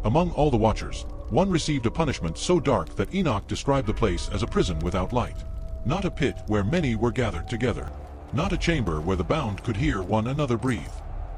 Among all the watchers, one received a punishment so dark that Enoch described the place as a prison without light. Not a pit where many were gathered together. Not a chamber where the bound could hear one another breathe.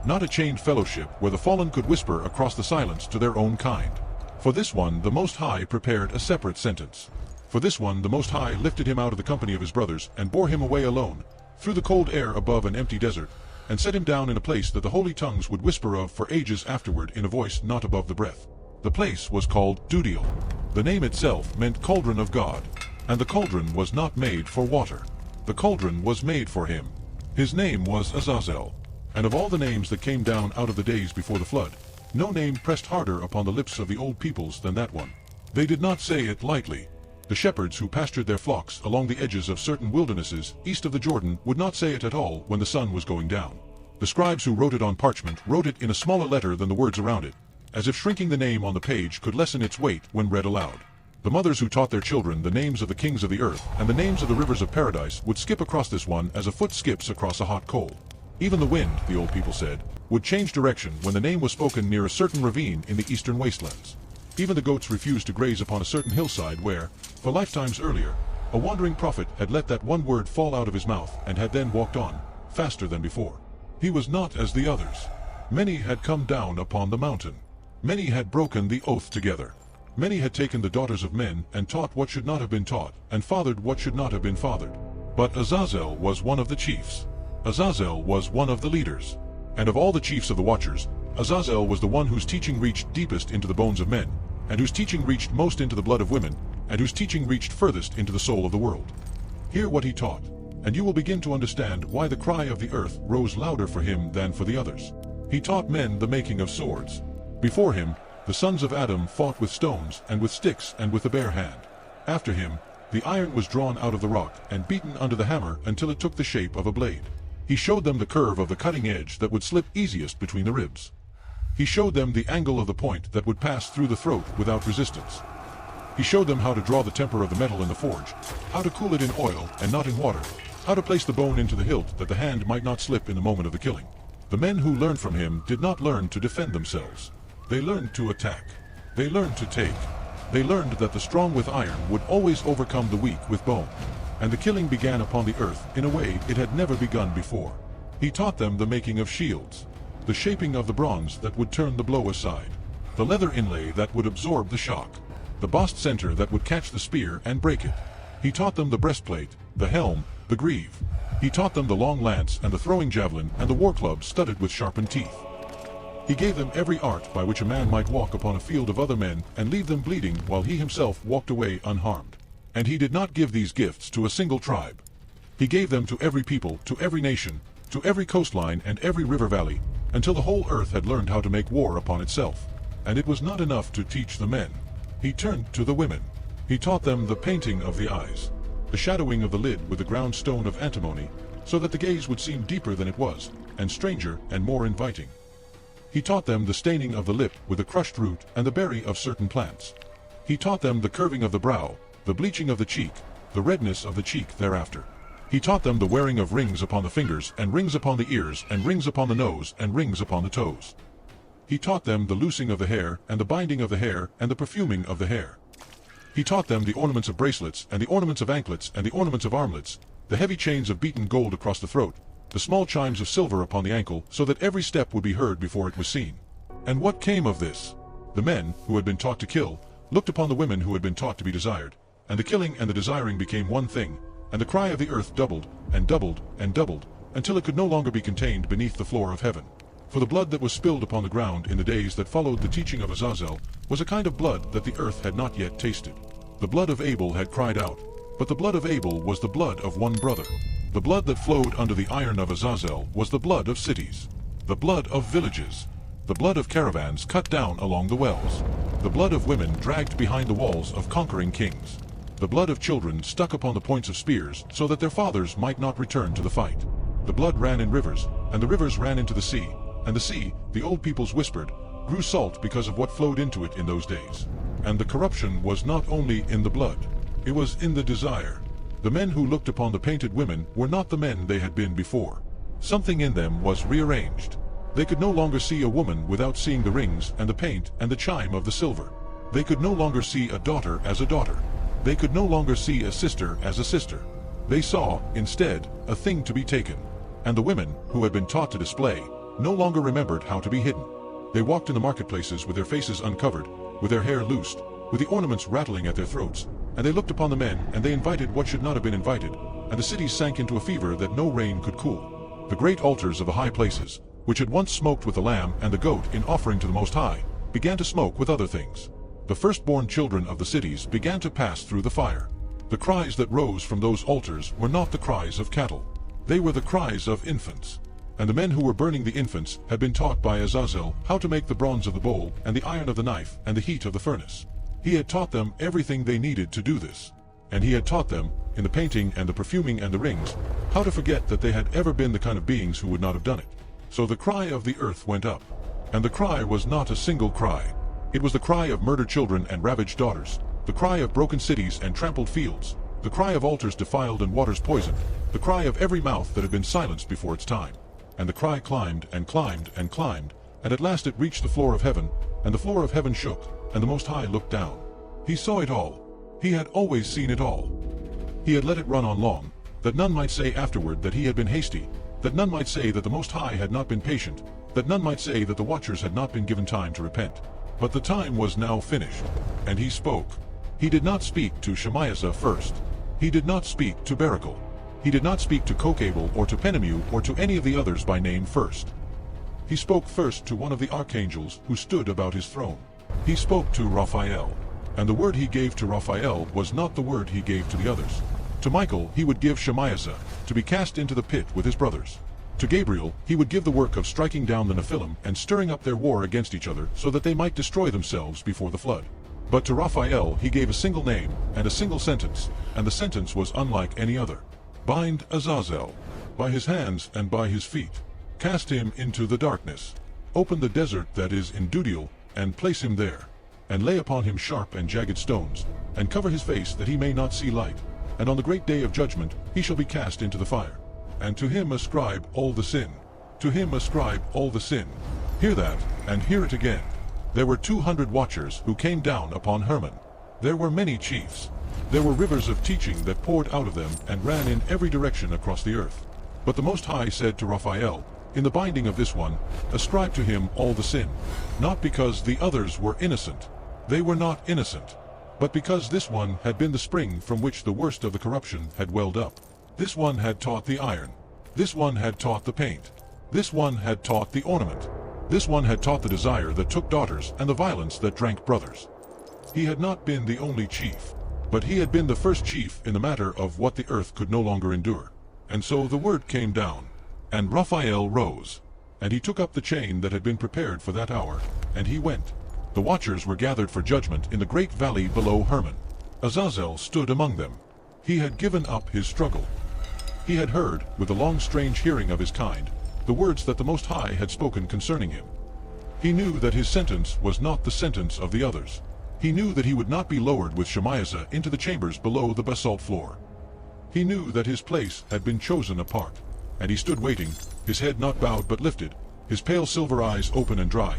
Not a chained fellowship where the fallen could whisper across the silence to their own kind. For this one the Most High prepared a separate sentence. For this one the Most High lifted him out of the company of his brothers, and bore him away alone, through the cold air above an empty desert, and set him down in a place that the holy tongues would whisper of for ages afterward in a voice not above the breath. The place was called Dudiel. The name itself meant cauldron of God, and the cauldron was not made for water. The cauldron was made for him. His name was Azazel. And of all the names that came down out of the days before the flood, no name pressed harder upon the lips of the old peoples than that one. They did not say it lightly. The shepherds who pastured their flocks along the edges of certain wildernesses east of the Jordan would not say it at all when the sun was going down. The scribes who wrote it on parchment wrote it in a smaller letter than the words around it, as if shrinking the name on the page could lessen its weight when read aloud. The mothers who taught their children the names of the kings of the earth and the names of the rivers of paradise would skip across this one as a foot skips across a hot coal. Even the wind, the old people said, would change direction when the name was spoken near a certain ravine in the eastern wastelands. Even the goats refused to graze upon a certain hillside where, for lifetimes earlier, a wandering prophet had let that one word fall out of his mouth and had then walked on, faster than before. He was not as the others. Many had come down upon the mountain. Many had broken the oath together. Many had taken the daughters of men and taught what should not have been taught, and fathered what should not have been fathered. But Azazel was one of the chiefs. Azazel was one of the leaders. And of all the chiefs of the watchers, Azazel was the one whose teaching reached deepest into the bones of men, and whose teaching reached most into the blood of women, and whose teaching reached furthest into the soul of the world. Hear what he taught, and you will begin to understand why the cry of the earth rose louder for him than for the others. He taught men the making of swords. Before him, the sons of Adam fought with stones and with sticks and with the bare hand. After him, the iron was drawn out of the rock and beaten under the hammer until it took the shape of a blade. He showed them the curve of the cutting edge that would slip easiest between the ribs. He showed them the angle of the point that would pass through the throat without resistance. He showed them how to draw the temper of the metal in the forge, how to cool it in oil and not in water, how to place the bone into the hilt that the hand might not slip in the moment of the killing. The men who learned from him did not learn to defend themselves. They learned to attack. They learned to take. They learned that the strong with iron would always overcome the weak with bone. And the killing began upon the earth in a way it had never begun before. He taught them the making of shields, the shaping of the bronze that would turn the blow aside, the leather inlay that would absorb the shock, the bossed center that would catch the spear and break it. He taught them the breastplate, the helm, the greave. He taught them the long lance and the throwing javelin and the war club studded with sharpened teeth. He gave them every art by which a man might walk upon a field of other men and leave them bleeding while he himself walked away unharmed. And he did not give these gifts to a single tribe. He gave them to every people, to every nation, to every coastline and every river valley, until the whole earth had learned how to make war upon itself. And it was not enough to teach the men. He turned to the women. He taught them the painting of the eyes, the shadowing of the lid with the ground stone of antimony, so that the gaze would seem deeper than it was, and stranger and more inviting. He taught them the staining of the lip with the crushed root and the berry of certain plants. He taught them the curving of the brow, the bleaching of the cheek, the redness of the cheek thereafter. He taught them the wearing of rings upon the fingers, and rings upon the ears, and rings upon the nose, and rings upon the toes. He taught them the loosing of the hair, and the binding of the hair, and the perfuming of the hair. He taught them the ornaments of bracelets, and the ornaments of anklets, and the ornaments of armlets, the heavy chains of beaten gold across the throat, the small chimes of silver upon the ankle, so that every step would be heard before it was seen. And what came of this? The men, who had been taught to kill, looked upon the women who had been taught to be desired, and the killing and the desiring became one thing, and the cry of the earth doubled, and doubled, and doubled, until it could no longer be contained beneath the floor of heaven. For the blood that was spilled upon the ground in the days that followed the teaching of Azazel was a kind of blood that the earth had not yet tasted. The blood of Abel had cried out, but the blood of Abel was the blood of one brother. The blood that flowed under the iron of Azazel was the blood of cities, the blood of villages, the blood of caravans cut down along the wells, the blood of women dragged behind the walls of conquering kings, the blood of children stuck upon the points of spears so that their fathers might not return to the fight. The blood ran in rivers, and the rivers ran into the sea, and the sea, the old peoples whispered, grew salt because of what flowed into it in those days. And the corruption was not only in the blood, it was in the desire. The men who looked upon the painted women were not the men they had been before. Something in them was rearranged. They could no longer see a woman without seeing the rings and the paint and the chime of the silver. They could no longer see a daughter as a daughter. They could no longer see a sister as a sister. They saw, instead, a thing to be taken. And the women, who had been taught to display, no longer remembered how to be hidden. They walked in the marketplaces with their faces uncovered, with their hair loosed, with the ornaments rattling at their throats, and they looked upon the men, and they invited what should not have been invited, and the cities sank into a fever that no rain could cool. The great altars of the high places, which had once smoked with the lamb and the goat in offering to the Most High, began to smoke with other things. The firstborn children of the cities began to pass through the fire. The cries that rose from those altars were not the cries of cattle. They were the cries of infants. And the men who were burning the infants had been taught by Azazel how to make the bronze of the bowl and the iron of the knife and the heat of the furnace. He had taught them everything they needed to do this. And he had taught them, in the painting and the perfuming and the rings, how to forget that they had ever been the kind of beings who would not have done it. So the cry of the earth went up. And the cry was not a single cry. It was the cry of murdered children and ravaged daughters, the cry of broken cities and trampled fields, the cry of altars defiled and waters poisoned, the cry of every mouth that had been silenced before its time. And the cry climbed and climbed and climbed, and at last it reached the floor of heaven, and the floor of heaven shook, and the Most High looked down. He saw it all. He had always seen it all. He had let it run on long, that none might say afterward that he had been hasty, that none might say that the Most High had not been patient, that none might say that the watchers had not been given time to repent. But the time was now finished, and he spoke. He did not speak to Shemaiah first. He did not speak to Barachel. He did not speak to Kokabel or to Penemu or to any of the others by name first. He spoke first to one of the archangels who stood about his throne. He spoke to Raphael, and the word he gave to Raphael was not the word he gave to the others. To Michael he would give Shemaiah to be cast into the pit with his brothers. To Gabriel he would give the work of striking down the Nephilim and stirring up their war against each other so that they might destroy themselves before the flood. But to Raphael he gave a single name and a single sentence, and the sentence was unlike any other. Bind Azazel by his hands and by his feet. Cast him into the darkness. Open the desert that is in Dudiel, and place him there. And lay upon him sharp and jagged stones, and cover his face that he may not see light. And on the great day of judgment he shall be cast into the fire. And to him ascribe all the sin. To him ascribe all the sin. Hear that, and hear it again. There were 200 watchers who came down upon Hermon. There were many chiefs. There were rivers of teaching that poured out of them and ran in every direction across the earth. But the Most High said to Raphael, in the binding of this one, ascribe to him all the sin. Not because the others were innocent. They were not innocent. But because this one had been the spring from which the worst of the corruption had welled up. This one had taught the iron. This one had taught the paint. This one had taught the ornament. This one had taught the desire that took daughters and the violence that drank brothers. He had not been the only chief, but he had been the first chief in the matter of what the earth could no longer endure. And so the word came down, and Raphael rose, and he took up the chain that had been prepared for that hour, and he went. The watchers were gathered for judgment in the great valley below Hermon. Azazel stood among them. He had given up his struggle. He had heard, with a long strange hearing of his kind, the words that the Most High had spoken concerning him. He knew that his sentence was not the sentence of the others. He knew that he would not be lowered with Shemaiah into the chambers below the basalt floor. He knew that his place had been chosen apart, and he stood waiting, his head not bowed but lifted, his pale silver eyes open and dry,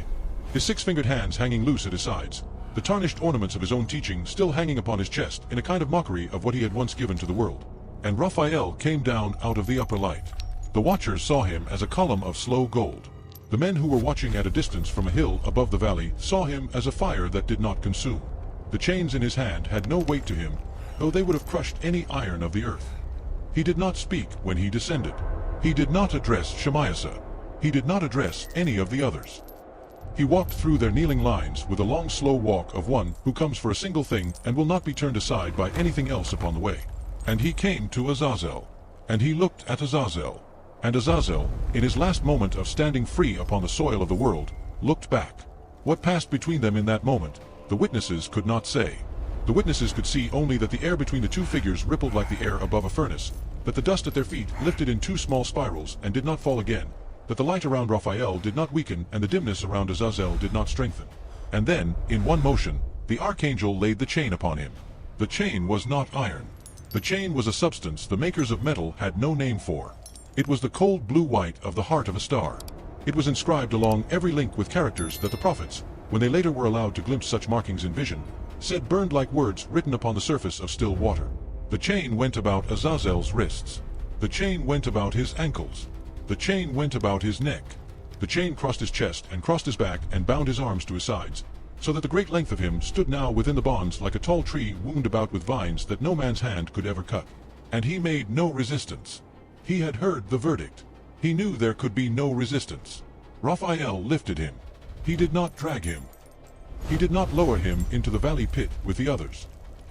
his six-fingered hands hanging loose at his sides, the tarnished ornaments of his own teaching still hanging upon his chest in a kind of mockery of what he had once given to the world. And Raphael came down out of the upper light. The watchers saw him as a column of slow gold. The men who were watching at a distance from a hill above the valley saw him as a fire that did not consume. The chains in his hand had no weight to him, though they would have crushed any iron of the earth. He did not speak when he descended. He did not address Shemaiah. He did not address any of the others. He walked through their kneeling lines with a long slow walk of one who comes for a single thing and will not be turned aside by anything else upon the way. And he came to Azazel. And he looked at Azazel. And Azazel, in his last moment of standing free upon the soil of the world, looked back. What passed between them in that moment, the witnesses could not say. The witnesses could see only that the air between the two figures rippled like the air above a furnace, that the dust at their feet lifted in two small spirals and did not fall again, that the light around Raphael did not weaken and the dimness around Azazel did not strengthen. And then, in one motion, the archangel laid the chain upon him. The chain was not iron. The chain was a substance the makers of metal had no name for. It was the cold blue white of the heart of a star. It was inscribed along every link with characters that the prophets, when they later were allowed to glimpse such markings in vision, said burned like words written upon the surface of still water. The chain went about Azazel's wrists. The chain went about his ankles. The chain went about his neck. The chain crossed his chest and crossed his back and bound his arms to his sides, so that the great length of him stood now within the bonds like a tall tree wound about with vines that no man's hand could ever cut. And he made no resistance. He had heard the verdict. He knew there could be no resistance. Raphael lifted him. He did not drag him. He did not lower him into the valley pit with the others.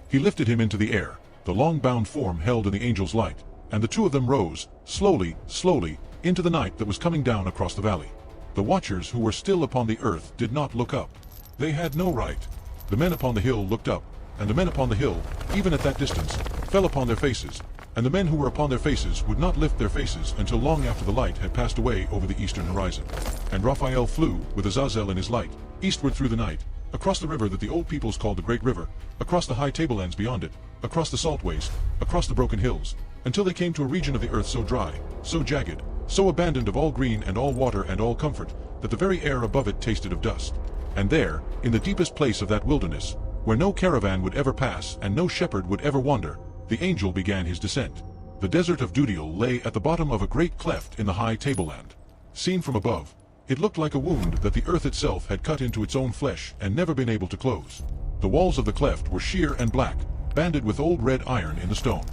He lifted him into the air, the long-bound form held in the angel's light, and the two of them rose, slowly, slowly, into the night that was coming down across the valley. The watchers who were still upon the earth did not look up. They had no right. The men upon the hill looked up, and the men upon the hill, even at that distance, fell upon their faces, and the men who were upon their faces would not lift their faces until long after the light had passed away over the eastern horizon. And Raphael flew, with Azazel in his light, eastward through the night, across the river that the old peoples called the Great River, across the high tablelands beyond it, across the salt waste, across the broken hills, until they came to a region of the earth so dry, so jagged, so abandoned of all green and all water and all comfort, that the very air above it tasted of dust. And there, in the deepest place of that wilderness, where no caravan would ever pass and no shepherd would ever wander, the angel began his descent. The desert of Dudiel lay at the bottom of a great cleft in the high tableland. Seen from above, it looked like a wound that the earth itself had cut into its own flesh and never been able to close. The walls of the cleft were sheer and black, banded with old red iron in the stone.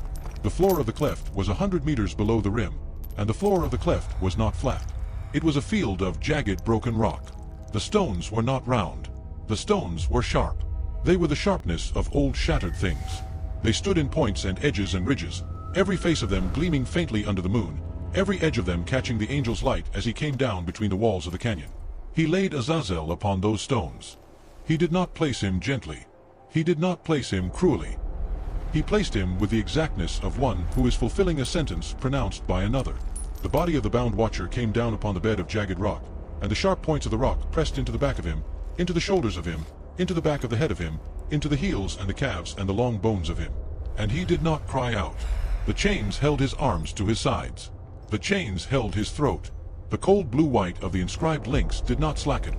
The floor of the cleft was 100 meters below the rim, and the floor of the cleft was not flat. It was a field of jagged broken rock. The stones were not round. The stones were sharp. They were the sharpness of old shattered things. They stood in points and edges and ridges, every face of them gleaming faintly under the moon, every edge of them catching the angel's light as he came down between the walls of the canyon. He laid Azazel upon those stones. He did not place him gently. He did not place him cruelly. He placed him with the exactness of one who is fulfilling a sentence pronounced by another. The body of the bound watcher came down upon the bed of jagged rock, and the sharp points of the rock pressed into the back of him, into the shoulders of him, into the back of the head of him, into the heels and the calves and the long bones of him. And he did not cry out. The chains held his arms to his sides. The chains held his throat. The cold blue white of the inscribed links did not slacken.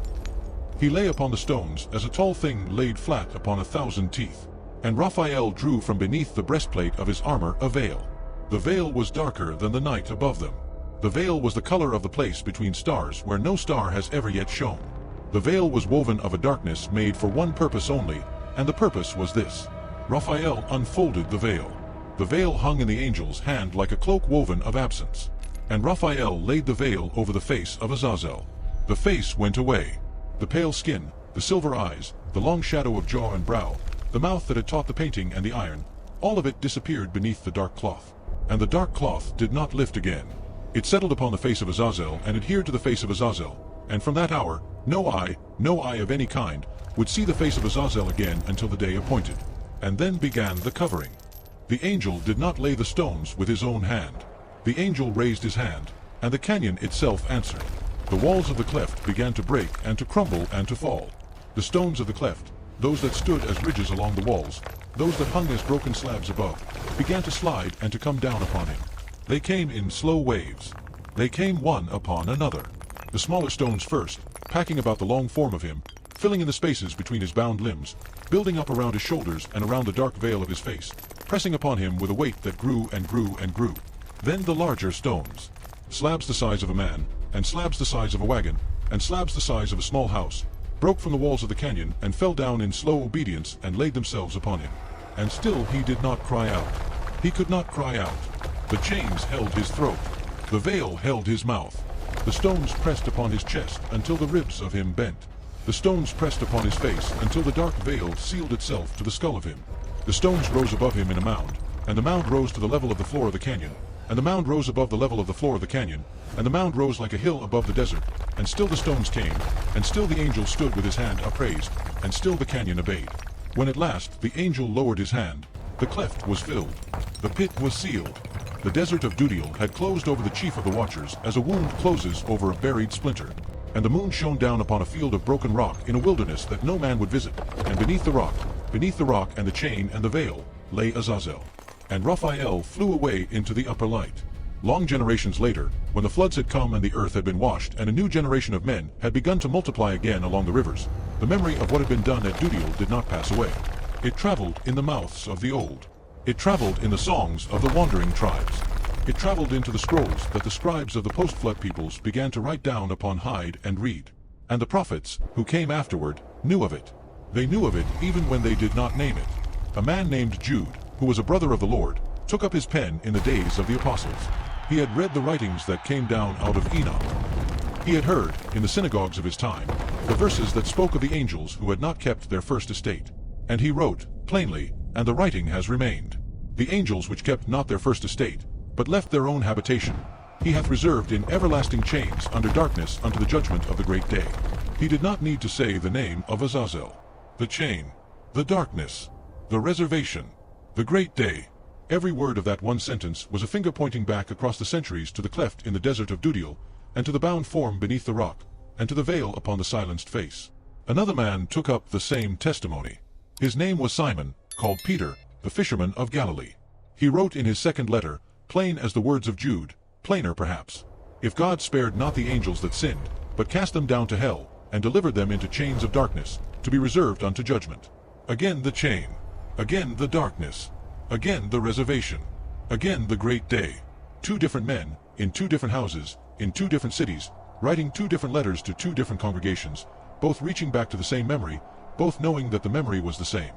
He lay upon the stones as a tall thing laid flat upon 1,000 teeth. And Raphael drew from beneath the breastplate of his armor a veil. The veil was darker than the night above them. The veil was the color of the place between stars where no star has ever yet shone. The veil was woven of a darkness made for one purpose only, and the purpose was this. Raphael unfolded the veil. The veil hung in the angel's hand like a cloak woven of absence. And Raphael laid the veil over the face of Azazel. The face went away. The pale skin, the silver eyes, the long shadow of jaw and brow, the mouth that had taught the painting and the iron, all of it disappeared beneath the dark cloth. And the dark cloth did not lift again. It settled upon the face of Azazel and adhered to the face of Azazel. And from that hour, no eye of any kind, would see the face of Azazel again until the day appointed. And then began the covering. The angel did not lay the stones with his own hand. The angel raised his hand, and the canyon itself answered. The walls of the cleft began to break and to crumble and to fall. The stones of the cleft, those that stood as ridges along the walls, those that hung as broken slabs above, began to slide and to come down upon him. They came in slow waves. They came one upon another. The smaller stones first, packing about the long form of him, filling in the spaces between his bound limbs, building up around his shoulders and around the dark veil of his face, pressing upon him with a weight that grew and grew and grew. Then the larger stones, slabs the size of a man, and slabs the size of a wagon, and slabs the size of a small house, broke from the walls of the canyon and fell down in slow obedience and laid themselves upon him. And still he did not cry out. He could not cry out. The chains held his throat. The veil held his mouth. The stones pressed upon his chest until the ribs of him bent. The stones pressed upon his face until the dark veil sealed itself to the skull of him. The stones rose above him in a mound, and the mound rose to the level of the floor of the canyon, and the mound rose above the level of the floor of the canyon, and the mound rose like a hill above the desert, and still the stones came, and still the angel stood with his hand upraised, and still the canyon obeyed. When at last the angel lowered his hand, the cleft was filled. The pit was sealed. The desert of Dudiel had closed over the chief of the watchers as a wound closes over a buried splinter. And the moon shone down upon a field of broken rock in a wilderness that no man would visit, and beneath the rock and the chain and the veil, lay Azazel. And Raphael flew away into the upper light. Long generations later, when the floods had come and the earth had been washed and a new generation of men had begun to multiply again along the rivers, the memory of what had been done at Dudiel did not pass away. It traveled in the mouths of the old. It traveled in the songs of the wandering tribes. It traveled into the scrolls that the scribes of the post-flood peoples began to write down upon hide and read. And the prophets, who came afterward, knew of it. They knew of it even when they did not name it. A man named Jude, who was a brother of the Lord, took up his pen in the days of the apostles. He had read the writings that came down out of Enoch. He had heard, in the synagogues of his time, the verses that spoke of the angels who had not kept their first estate. And he wrote, plainly, and the writing has remained. The angels which kept not their first estate, but left their own habitation, he hath reserved in everlasting chains under darkness unto the judgment of the great day. He did not need to say the name of Azazel. The chain, the darkness, the reservation, the great day. Every word of that one sentence was a finger pointing back across the centuries to the cleft in the desert of Dudiel, and to the bound form beneath the rock, and to the veil upon the silenced face. Another man took up the same testimony. His name was Simon, called Peter, the fisherman of Galilee. He wrote in his second letter, plain as the words of Jude, plainer perhaps. If God spared not the angels that sinned, but cast them down to hell, and delivered them into chains of darkness, to be reserved unto judgment. Again the chain. Again the darkness. Again the reservation. Again the great day. Two different men, in two different houses, in two different cities, writing two different letters to two different congregations, both reaching back to the same memory, both knowing that the memory was the same.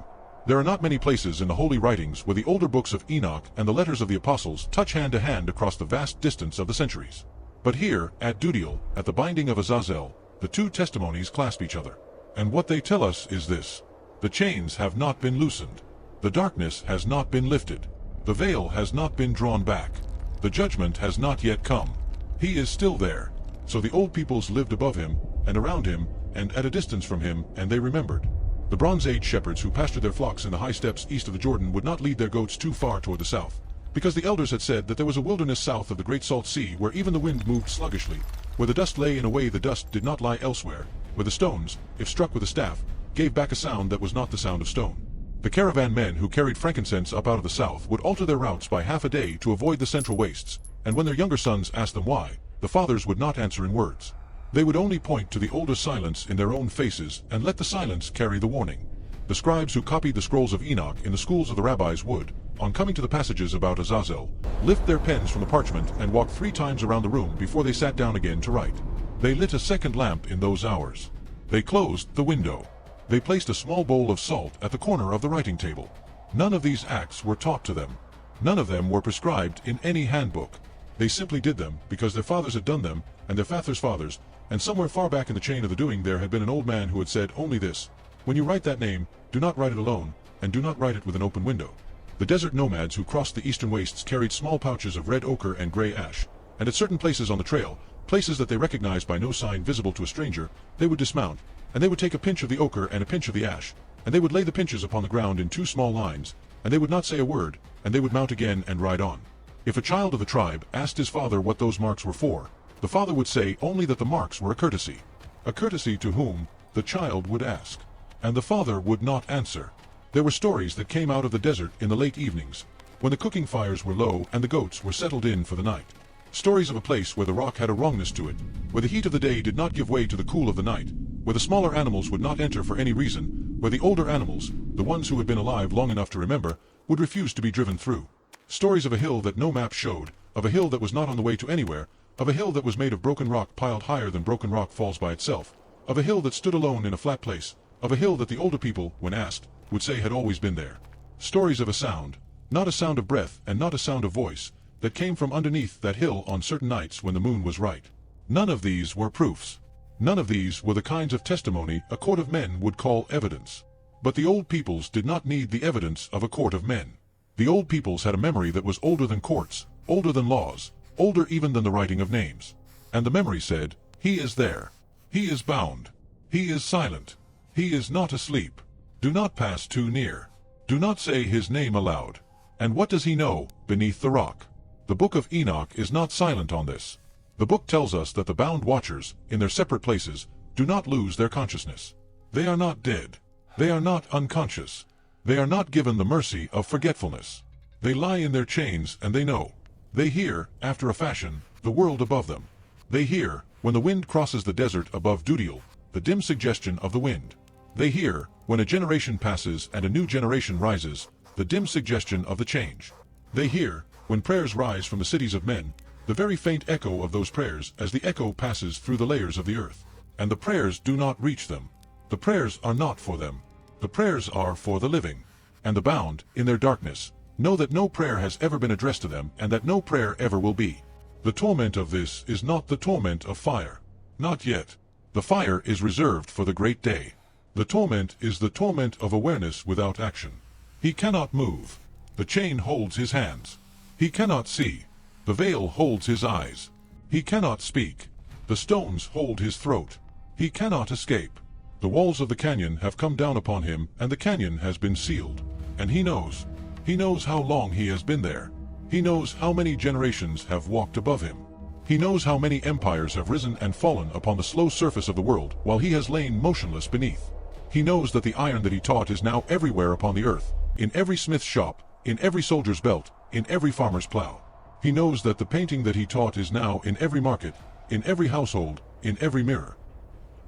There are not many places in the holy writings where the older books of Enoch and the letters of the apostles touch hand to hand across the vast distance of the centuries. But here, at Dudiel, at the binding of Azazel, the two testimonies clasp each other. And what they tell us is this: the chains have not been loosened. The darkness has not been lifted. The veil has not been drawn back. The judgment has not yet come. He is still there. So the old peoples lived above him, and around him, and at a distance from him, and they remembered. The Bronze Age shepherds who pastured their flocks in the high steppes east of the Jordan would not lead their goats too far toward the south, because the elders had said that there was a wilderness south of the great salt sea where even the wind moved sluggishly, where the dust lay in a way the dust did not lie elsewhere, where the stones, if struck with a staff, gave back a sound that was not the sound of stone. The caravan men who carried frankincense up out of the south would alter their routes by half a day to avoid the central wastes, and when their younger sons asked them why, the fathers would not answer in words. They would only point to the older silence in their own faces and let the silence carry the warning. The scribes who copied the scrolls of Enoch in the schools of the rabbis would, on coming to the passages about Azazel, lift their pens from the parchment and walk 3 times around the room before they sat down again to write. They lit a second lamp in those hours. They closed the window. They placed a small bowl of salt at the corner of the writing table. None of these acts were taught to them. None of them were prescribed in any handbook. They simply did them because their fathers had done them, and their fathers' fathers, and somewhere far back in the chain of the doing there had been an old man who had said only this: when you write that name, do not write it alone, and do not write it with an open window. The desert nomads who crossed the eastern wastes carried small pouches of red ochre and gray ash, and at certain places on the trail, places that they recognized by no sign visible to a stranger, they would dismount, and they would take a pinch of the ochre and a pinch of the ash, and they would lay the pinches upon the ground in 2 small lines, and they would not say a word, and they would mount again and ride on. If a child of the tribe asked his father what those marks were for, the father would say only that the marks were a courtesy. A courtesy to whom, the child would ask. And the father would not answer. There were stories that came out of the desert in the late evenings, when the cooking fires were low and the goats were settled in for the night. Stories of a place where the rock had a wrongness to it, where the heat of the day did not give way to the cool of the night, where the smaller animals would not enter for any reason, where the older animals, the ones who had been alive long enough to remember, would refuse to be driven through. Stories of a hill that no map showed, of a hill that was not on the way to anywhere, of a hill that was made of broken rock piled higher than broken rock falls by itself, of a hill that stood alone in a flat place, of a hill that the older people, when asked, would say had always been there. Stories of a sound, not a sound of breath and not a sound of voice, that came from underneath that hill on certain nights when the moon was right. None of these were proofs. None of these were the kinds of testimony a court of men would call evidence. But the old peoples did not need the evidence of a court of men. The old peoples had a memory that was older than courts, older than laws, older even than the writing of names. And the memory said, he is there. He is bound. He is silent. He is not asleep. Do not pass too near. Do not say his name aloud. And what does he know, beneath the rock? The book of Enoch is not silent on this. The book tells us that the bound watchers, in their separate places, do not lose their consciousness. They are not dead. They are not unconscious. They are not given the mercy of forgetfulness. They lie in their chains and they know. They hear, after a fashion, the world above them. They hear, when the wind crosses the desert above Dudiel, the dim suggestion of the wind. They hear, when a generation passes and a new generation rises, the dim suggestion of the change. They hear, when prayers rise from the cities of men, the very faint echo of those prayers as the echo passes through the layers of the earth. And the prayers do not reach them. The prayers are not for them. The prayers are for the living. And the bound, in their darkness, know that no prayer has ever been addressed to them and that no prayer ever will be. The torment of this is not the torment of fire. Not yet. The fire is reserved for the great day. The torment is the torment of awareness without action. He cannot move. The chain holds his hands. He cannot see. The veil holds his eyes. He cannot speak. The stones hold his throat. He cannot escape. The walls of the canyon have come down upon him, and the canyon has been sealed. And he knows. He knows how long he has been there. He knows how many generations have walked above him. He knows how many empires have risen and fallen upon the slow surface of the world while he has lain motionless beneath. He knows that the iron that he taught is now everywhere upon the earth, in every smith's shop, in every soldier's belt, in every farmer's plow. He knows that the painting that he taught is now in every market, in every household, in every mirror.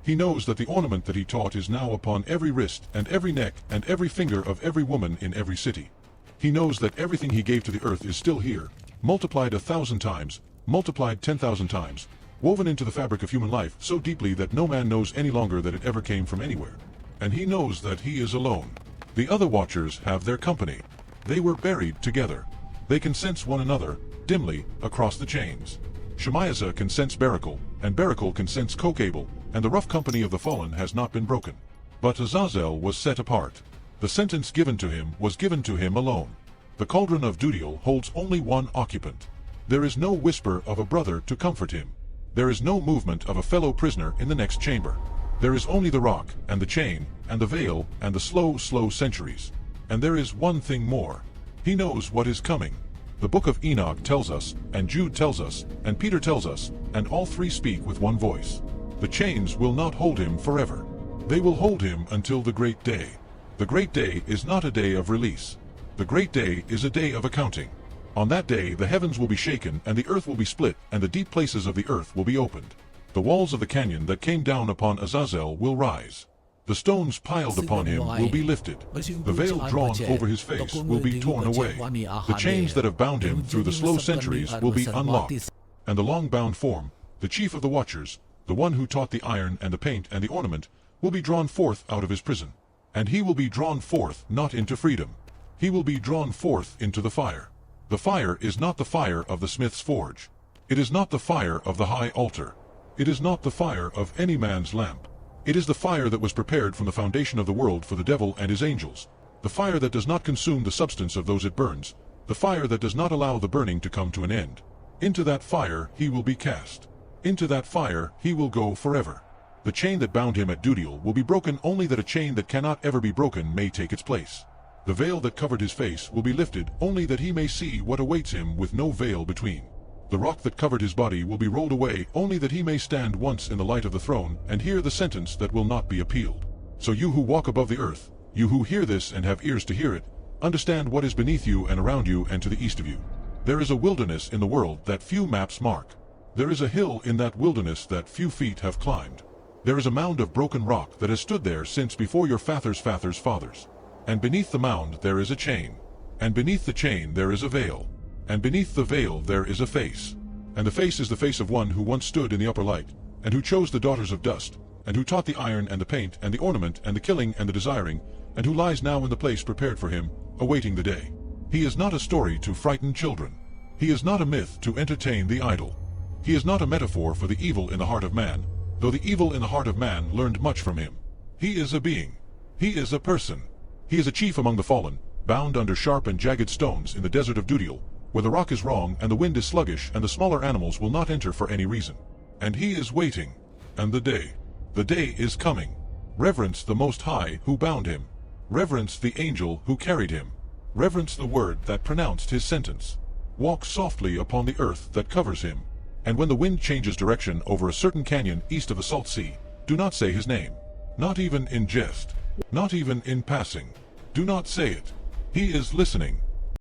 He knows that the ornament that he taught is now upon every wrist and every neck and every finger of every woman in every city. He knows that everything he gave to the earth is still here, multiplied 1,000 times, multiplied 10,000 times, woven into the fabric of human life so deeply that no man knows any longer that it ever came from anywhere. And he knows that he is alone. The other watchers have their company. They were buried together. They can sense one another, dimly, across the chains. Shemaiah can sense Barakel, and Barakel can sense Kokabel, and the rough company of the fallen has not been broken. But Azazel was set apart. The sentence given to him was given to him alone. The cauldron of Dudiel holds only one occupant. There is no whisper of a brother to comfort him. There is no movement of a fellow prisoner in the next chamber. There is only the rock, and the chain, and the veil, and the slow, slow centuries. And there is one thing more. He knows what is coming. The book of Enoch tells us, and Jude tells us, and Peter tells us, and all three speak with one voice. The chains will not hold him forever. They will hold him until the great day. The great day is not a day of release. The great day is a day of accounting. On that day the heavens will be shaken, and the earth will be split, and the deep places of the earth will be opened. The walls of the canyon that came down upon Azazel will rise. The stones piled upon him will be lifted. The veil drawn over his face will be torn away. The chains that have bound him through the slow centuries will be unlocked. And the long-bound form, the chief of the watchers, the one who taught the iron and the paint and the ornament, will be drawn forth out of his prison. And he will be drawn forth not into freedom. He will be drawn forth into the fire. The fire is not the fire of the smith's forge. It is not the fire of the high altar. It is not the fire of any man's lamp. It is the fire that was prepared from the foundation of the world for the devil and his angels. The fire that does not consume the substance of those it burns. The fire that does not allow the burning to come to an end. Into that fire he will be cast. Into that fire he will go forever. The chain that bound him at Dudiel will be broken only that a chain that cannot ever be broken may take its place. The veil that covered his face will be lifted only that he may see what awaits him with no veil between. The rock that covered his body will be rolled away only that he may stand once in the light of the throne and hear the sentence that will not be appealed. So you who walk above the earth, you who hear this and have ears to hear it, understand what is beneath you and around you and to the east of you. There is a wilderness in the world that few maps mark. There is a hill in that wilderness that few feet have climbed. There is a mound of broken rock that has stood there since before your fathers' fathers. And beneath the mound there is a chain. And beneath the chain there is a veil. And beneath the veil there is a face. And the face is the face of one who once stood in the upper light, and who chose the daughters of dust, and who taught the iron and the paint and the ornament and the killing and the desiring, and who lies now in the place prepared for him, awaiting the day. He is not a story to frighten children. He is not a myth to entertain the idle. He is not a metaphor for the evil in the heart of man, though the evil in the heart of man learned much from him. He is a being. He is a person. He is a chief among the fallen, bound under sharp and jagged stones in the desert of Dudiel, where the rock is wrong and the wind is sluggish and the smaller animals will not enter for any reason. And he is waiting. And the day is coming. Reverence the Most High who bound him. Reverence the angel who carried him. Reverence the word that pronounced his sentence. Walk softly upon the earth that covers him. And when the wind changes direction over a certain canyon east of the Salt Sea, do not say his name. Not even in jest. Not even in passing. Do not say it. He is listening.